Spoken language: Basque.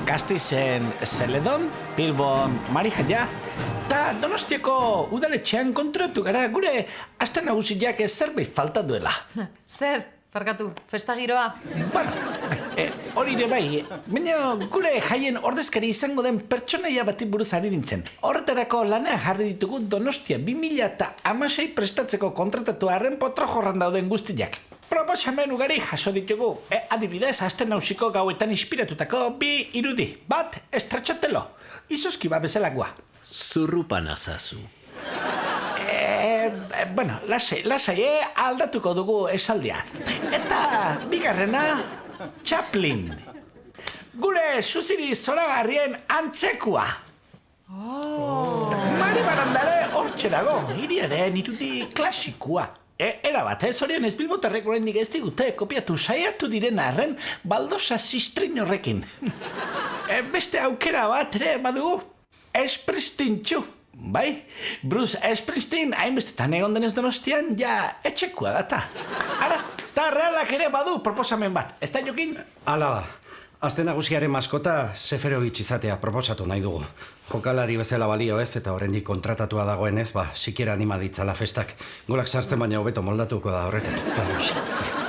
Gasteizen Zeledon, Bilbon Marijaia, eta Donostiako udaletxean konturatu gara gure aste nagusiak zerbait falta duela. Zer, parkatu, festa giroa. Bueno, hori ere bai, baina gure jaien ordezkari izango den pertsonaia bati buruz ari nintzen. Horretarako lanean jarri ditugu Donostia 2016 prestatzeko kontratatu arren potrojorran dauden guztiak. Proposamen ugari jaso ditugu, adibidez, aste nausiko gauetan inspiratutako bi irudi. Bat, estratxatelo, izozki bezalakoa. Zurrupan azazu. Bueno, lasai, aldatuko dugu esaldia. Eta bigarrena, Chaplin. Gure zuziri zoragarrien antzekua. Mari barandare hortxe dago, hiriaren irudi klasikua. Era bat, zorionez Bilbotarrek oraindik ez digute kopiatu saiatu diren arren baldosa zistrin horrekin. Beste aukera bat ere badugu, Sprintzu. Bai, Bruce Springsteen hainbestetan egon denez Donostian ja etxekua data. Ara, eta realak ere badu proposamen bat, ez da jokin? Hala da, aste nagusiaren maskota Seferovic izatea proposatu nahi dugu. Jokalari bezala balio ez eta oraindik kontratatua dagoenez, sikiera anima ditzala festak. Golak sartzen baina hobeto moldatuko da horretan.